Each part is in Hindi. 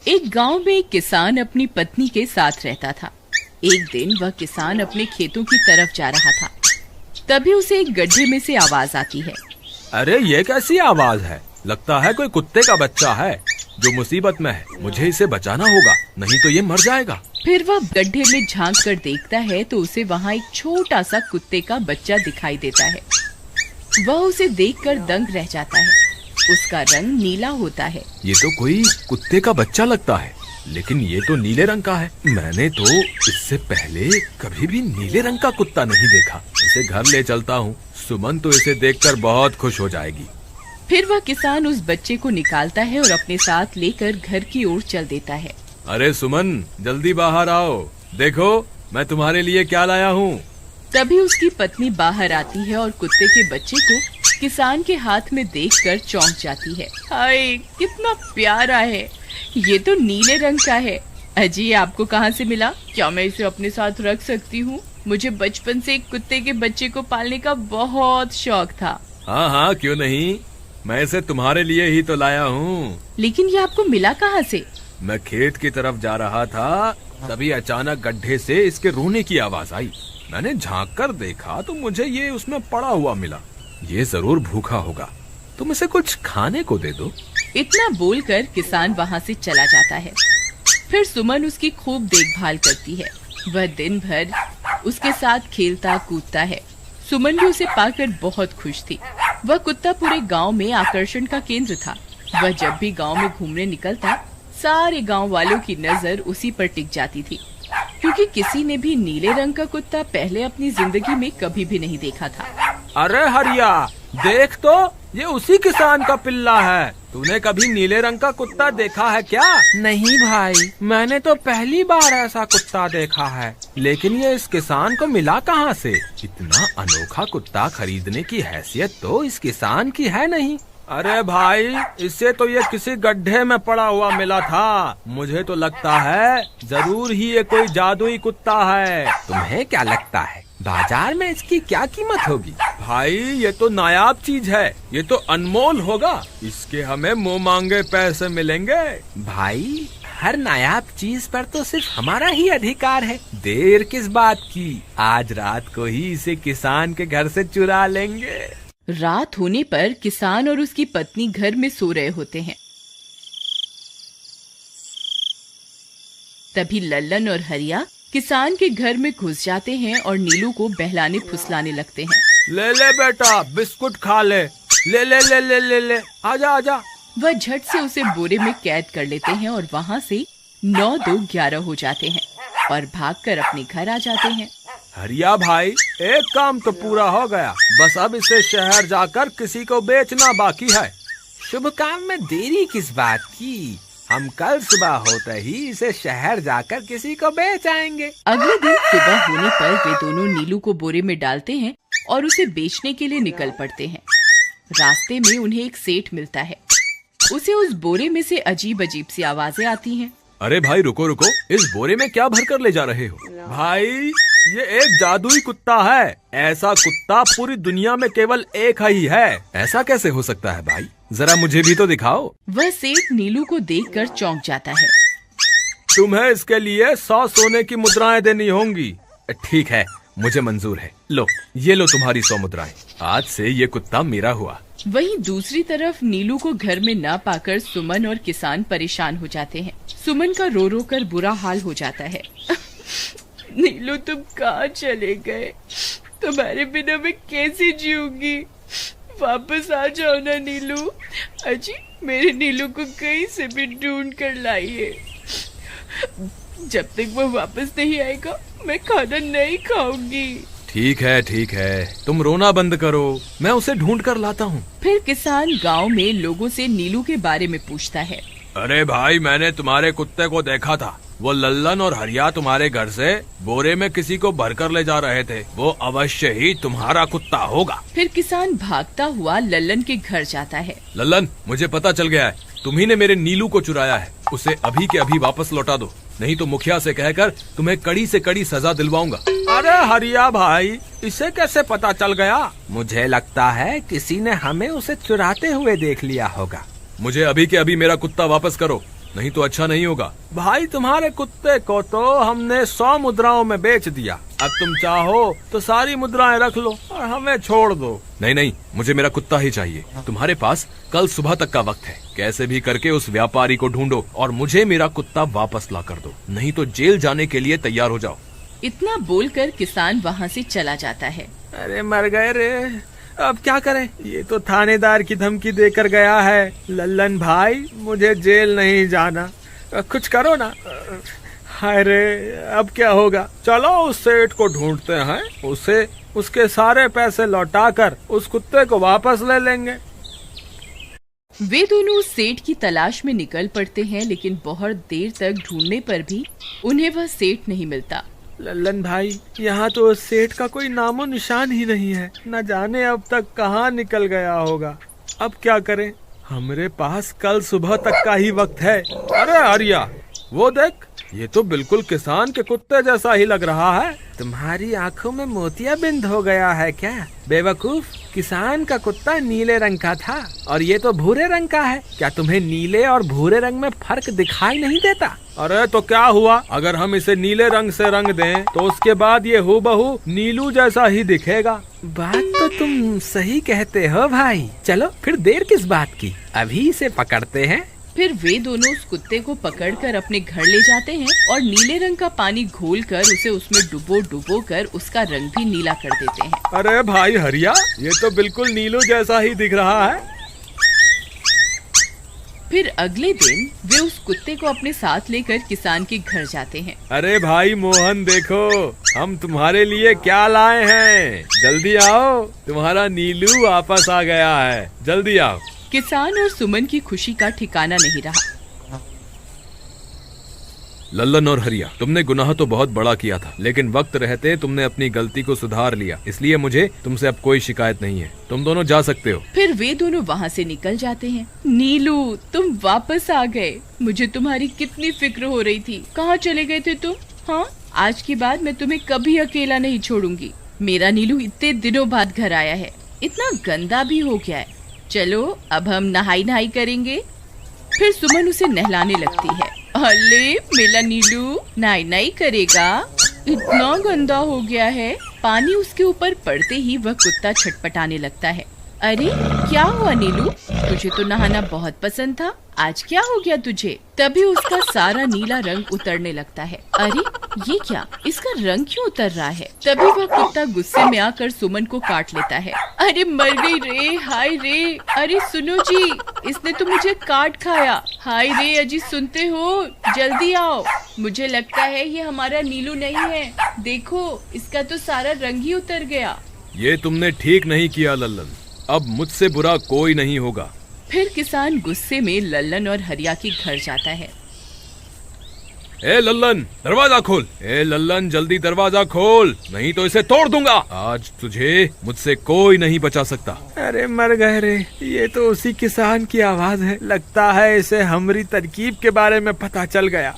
एक गांव में एक किसान अपनी पत्नी के साथ रहता था। एक दिन वह किसान अपने खेतों की तरफ जा रहा था। तभी उसे एक गड्ढे में से आवाज आती है। अरे ये कैसी आवाज है? लगता है कोई कुत्ते का बच्चा है जो मुसीबत में है। मुझे इसे बचाना होगा, नहीं तो ये मर जाएगा। फिर वह गड्ढे में झांक कर देखता है तो उसे वहाँ एक छोटा सा कुत्ते का बच्चा दिखाई देता है। वह उसे देखकर दंग रह जाता है। उसका रंग नीला होता है। ये तो कोई कुत्ते का बच्चा लगता है, लेकिन ये तो नीले रंग का है। मैंने तो इससे पहले कभी भी नीले रंग का कुत्ता नहीं देखा। इसे घर ले चलता हूँ। सुमन तो इसे देखकर बहुत खुश हो जाएगी। फिर वह किसान उस बच्चे को निकालता है और अपने साथ लेकर घर की ओर चल देता है। अरे सुमन, जल्दी बाहर आओ, देखो मैं तुम्हारे लिए क्या लाया हूँ। तभी उसकी पत्नी बाहर आती है और कुत्ते के बच्चे को किसान के हाथ में देखकर चौंक जाती है। हाय, कितना प्यारा है! ये तो नीले रंग का है। अजी, ये आपको कहाँ से मिला? क्या मैं इसे अपने साथ रख सकती हूँ? मुझे बचपन से एक कुत्ते के बच्चे को पालने का बहुत शौक था। हाँ हाँ, क्यों नहीं, मैं इसे तुम्हारे लिए ही तो लाया हूँ। लेकिन ये आपको मिला कहाँ से? मैं खेत की तरफ जा रहा था, तभी अचानक गड्ढे से इसके रोने की आवाज आई। मैंने झांक कर देखा तो मुझे ये उसमें पड़ा हुआ मिला। ये जरूर भूखा होगा, तुम इसे कुछ खाने को दे दो। इतना बोलकर किसान वहाँ से चला जाता है। फिर सुमन उसकी खूब देखभाल करती है। वह दिन भर उसके साथ खेलता कूदता है। सुमन भी उसे पाकर बहुत खुश थी। वह कुत्ता पूरे गांव में आकर्षण का केंद्र था। वह जब भी गांव में घूमने निकलता, सारे गांव वालों की नजर उसी पर टिक जाती थी, क्योंकि किसी ने भी नीले रंग का कुत्ता पहले अपनी जिंदगी में कभी भी नहीं देखा था। अरे हरिया, देख तो, ये उसी किसान का पिल्ला है। तूने कभी नीले रंग का कुत्ता देखा है क्या? नहीं भाई, मैंने तो पहली बार ऐसा कुत्ता देखा है। लेकिन ये इस किसान को मिला कहाँ से? इतना अनोखा कुत्ता खरीदने की हैसियत तो इस किसान की है नहीं। अरे भाई, इससे तो ये किसी गड्ढे में पड़ा हुआ मिला था। मुझे तो लगता है जरूर ही ये कोई जादुई कुत्ता है। तुम्हें क्या लगता है बाजार में इसकी क्या कीमत होगी? भाई, ये तो नायाब चीज है, ये तो अनमोल होगा। इसके हमें मुंह मांगे पैसे मिलेंगे। भाई, हर नायाब चीज पर तो सिर्फ हमारा ही अधिकार है। देर किस बात की, आज रात को ही इसे किसान के घर से चुरा लेंगे। रात होने पर किसान और उसकी पत्नी घर में सो रहे होते हैं। तभी लल्लन और हरिया किसान के घर में घुस जाते हैं और नीलू को बहलाने फुसलाने लगते हैं। ले ले बेटा, बिस्कुट खा ले। ले ले ले ले ले ले, आजा आजा। वह झट से उसे बोरे में कैद कर लेते हैं और वहाँ से 9-2-11 हो जाते हैं और भागकर अपने घर आ जाते हैं। हरिया भाई, एक काम तो पूरा हो गया, बस अब इसे शहर जाकर किसी को बेचना बाकी है। शुभ काम में देरी किस बात की? हम कल सुबह होते ही इसे शहर जाकर किसी को बेच आएंगे। अगले दिन सुबह होने पर वे दोनों नीलू को बोरे में डालते हैं और उसे बेचने के लिए निकल पड़ते हैं। रास्ते में उन्हें एक सेठ मिलता है। उसे उस बोरे में से अजीब अजीब सी आवाजें आती हैं। अरे भाई, रुको रुको, इस बोरे में क्या भर कर ले जा रहे हो? भाई, ये एक जादुई कुत्ता है। ऐसा कुत्ता पूरी दुनिया में केवल एक ही है। ऐसा कैसे हो सकता है भाई? जरा मुझे भी तो दिखाओ। वह सेठ नीलू को देखकर चौंक जाता है। तुम्हें इसके लिए 100 सोने की मुद्राएं देनी होंगी। ठीक है, मुझे मंजूर है। लो, ये लो तुम्हारी 100 मुद्राएं। आज से ये कुत्ता मेरा हुआ। वहीं दूसरी तरफ नीलू को घर में न पाकर सुमन और किसान परेशान हो जाते हैं। सुमन का रो रो कर बुरा हाल हो जाता है। नीलू, तुम कहाँ चले गए? तुम्हारे बिना मैं कैसे जीऊंगी? वापस आ जाओ ना नीलू। अजी, मेरे नीलू को कहीं से भी ढूंढ कर लाइए। जब तक वो वापस नहीं आएगा, मैं खाना नहीं खाऊंगी। ठीक है, तुम रोना बंद करो, मैं उसे ढूंढ कर लाता हूँ। फिर किसान गांव में लोगों से नीलू के बारे में पूछता है। अरे भाई, मैंने तुम्हारे कुत्ते को देखा था। वो लल्लन और हरिया तुम्हारे घर से बोरे में किसी को भरकर ले जा रहे थे। वो अवश्य ही तुम्हारा कुत्ता होगा। फिर किसान भागता हुआ लल्लन के घर जाता है। लल्लन, मुझे पता चल गया है, तुम्ही ने मेरे नीलू को चुराया है। उसे अभी के अभी वापस लौटा दो, नहीं तो मुखिया से कहकर तुम्हें कड़ी से कड़ी सजा दिलवाऊंगा। अरे हरिया भाई, इसे कैसे पता चल गया? मुझे लगता है किसी ने हमें उसे चुराते हुए देख लिया होगा। मुझे अभी के अभी मेरा कुत्ता वापस करो, नहीं तो अच्छा नहीं होगा। भाई तुम्हारे कुत्ते को तो हमने 100 मुद्राओं में बेच दिया, अब तुम चाहो तो सारी मुद्राएं रख लो और हमें छोड़ दो। नहीं नहीं, मुझे मेरा कुत्ता ही चाहिए। तुम्हारे पास कल सुबह तक का वक्त है, कैसे भी करके उस व्यापारी को ढूंढो और मुझे मेरा कुत्ता वापस ला कर दो, नहीं तो जेल जाने के लिए तैयार हो जाओ। इतना बोलकर किसान वहाँ से चला जाता है। अरे मर गए रे, अब क्या करें, ये तो थानेदार की धमकी देकर गया है। लल्लन भाई मुझे जेल नहीं जाना, कुछ करो ना। हाय रे, अब क्या होगा। चलो उस सेठ को ढूंढते हैं, उसे उसके सारे पैसे लौटाकर उस कुत्ते को वापस ले लेंगे। वे दोनों उस सेठ की तलाश में निकल पड़ते हैं, लेकिन बहुत देर तक ढूंढने पर भी उन्हें वह सेठ नहीं मिलता। लल्लन भाई, यहाँ तो उस सेठ का कोई नामो निशान ही नहीं है, न जाने अब तक कहाँ निकल गया होगा। अब क्या करें, हमारे पास कल सुबह तक का ही वक्त है। अरे आर्या, वो देख, ये तो बिल्कुल किसान के कुत्ते जैसा ही लग रहा है। तुम्हारी आंखों में मोतियाबिंद हो गया है क्या बेवकूफ? किसान का कुत्ता नीले रंग का था और ये तो भूरे रंग का है। क्या तुम्हें नीले और भूरे रंग में फर्क दिखाई नहीं देता? अरे तो क्या हुआ, अगर हम इसे नीले रंग से रंग दें तो उसके बाद ये हूबहू नीलू जैसा ही दिखेगा। बात तो तुम सही कहते हो भाई, चलो फिर देर किस बात की, अभी इसे पकड़ते हैं। फिर वे दोनों उस कुत्ते को पकड़कर अपने घर ले जाते हैं और नीले रंग का पानी घोलकर उसे उसमें डुबो कर उसका रंग भी नीला कर देते हैं। अरे भाई हरिया, ये तो बिल्कुल नीलू जैसा ही दिख रहा है। फिर अगले दिन वे उस कुत्ते को अपने साथ लेकर किसान के घर जाते हैं। अरे भाई मोहन, देखो हम तुम्हारे लिए क्या लाए हैं, जल्दी आओ, तुम्हारा नीलू वापस आ गया है, जल्दी आओ। किसान और सुमन की खुशी का ठिकाना नहीं रहा। लल्लन और हरिया, तुमने गुनाह तो बहुत बड़ा किया था, लेकिन वक्त रहते तुमने अपनी गलती को सुधार लिया, इसलिए मुझे तुमसे अब कोई शिकायत नहीं है, तुम दोनों जा सकते हो। फिर वे दोनों वहाँ से निकल जाते हैं। नीलू, तुम वापस आ गए, मुझे तुम्हारी कितनी फिक्र हो रही थी, कहाँ चले गए थे तुम? हाँ, आज के बाद मैं तुम्हें कभी अकेला नहीं छोड़ूंगी। मेरा नीलू इतने दिनों बाद घर आया है, इतना गंदा भी हो गया है। चलो अब हम नहाई करेंगे। फिर सुमन उसे नहलाने लगती है। अले मेरा नीलू नहाई करेगा, इतना गंदा हो गया है। पानी उसके ऊपर पड़ते ही वह कुत्ता छटपटाने लगता है। अरे क्या हुआ नीलू, तुझे तो नहाना बहुत पसंद था, आज क्या हो गया तुझे? तभी उसका सारा नीला रंग उतरने लगता है। अरे ये क्या, इसका रंग क्यों उतर रहा है? तभी वह कुत्ता गुस्से में आकर सुमन को काट लेता है। अरे मर गई रे, हाय रे, अरे सुनो जी, इसने तो मुझे काट खाया। हाय रे अजी, सुनते हो, जल्दी आओ, मुझे लगता है ये हमारा नीलू नहीं है, देखो इसका तो सारा रंग ही उतर गया। ये तुमने ठीक नहीं किया लल्लन, अब मुझसे बुरा कोई नहीं होगा। फिर किसान गुस्से में लल्लन और हरिया के घर जाता है। ए लल्लन, दरवाजा खोल, ए लल्लन जल्दी दरवाजा खोल, नहीं तो इसे तोड़ दूंगा। आज तुझे मुझसे कोई नहीं बचा सकता। अरे मर गए रे, ये तो उसी किसान की आवाज है, लगता है इसे हमारी तरकीब के बारे में पता चल गया।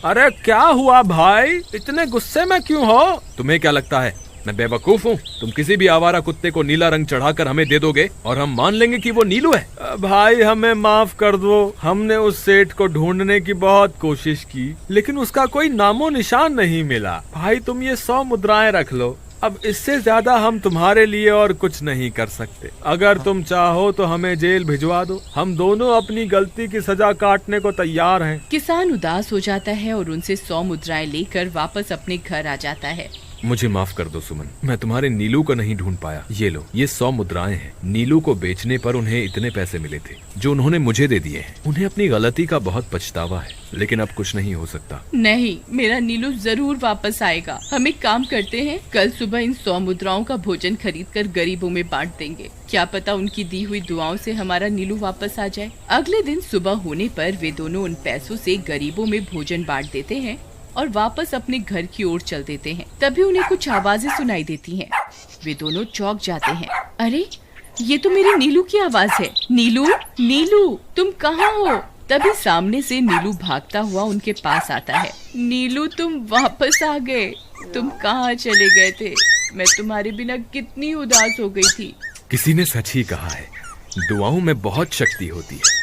अरे क्या हुआ भाई, इतने गुस्से में क्यों हो? तुम्हें क्या लगता है मैं बेवकूफ हूँ? तुम किसी भी आवारा कुत्ते को नीला रंग चढ़ाकर हमें दे दोगे और हम मान लेंगे कि वो नीलू है? भाई हमें माफ कर दो, हमने उस सेठ को ढूंढने की बहुत कोशिश की, लेकिन उसका कोई नामो निशान नहीं मिला। भाई तुम ये 100 मुद्राएं रख लो, अब इससे ज्यादा हम तुम्हारे लिए और कुछ नहीं कर सकते। अगर तुम चाहो तो हमें जेल भिजवा दो, हम दोनों अपनी गलती की सजा काटने को तैयार हैं। किसान उदास हो जाता है और उनसे 100 मुद्राएं लेकर वापस अपने घर आ जाता है। मुझे माफ कर दो सुमन, मैं तुम्हारे नीलू को नहीं ढूंढ पाया। ये लो, ये 100 मुद्राएं हैं। नीलू को बेचने पर उन्हें इतने पैसे मिले थे जो उन्होंने मुझे दे दिए हैं। उन्हें अपनी गलती का बहुत पछतावा है, लेकिन अब कुछ नहीं हो सकता। नहीं, मेरा नीलू जरूर वापस आएगा। हम एक काम करते हैं, कल सुबह इन 100 मुद्राओं का भोजन खरीदकर गरीबों में बांट देंगे। क्या पता उनकी दी हुई दुआओं से हमारा नीलू वापस आ जाए। अगले दिन सुबह होने पर वे दोनों उन पैसों से गरीबों में भोजन बांट देते हैं और वापस अपने घर की ओर चल देते हैं। तभी उन्हें कुछ आवाजें सुनाई देती हैं। वे दोनों चौंक जाते हैं। अरे ये तो मेरी नीलू की आवाज है। नीलू, नीलू तुम कहाँ हो? तभी सामने से नीलू भागता हुआ उनके पास आता है। नीलू तुम वापस आ गए, तुम कहाँ चले गए थे? मैं तुम्हारे बिना कितनी उदास हो गई थी। किसी ने सच ही कहा है, दुआओं में बहुत शक्ति होती है।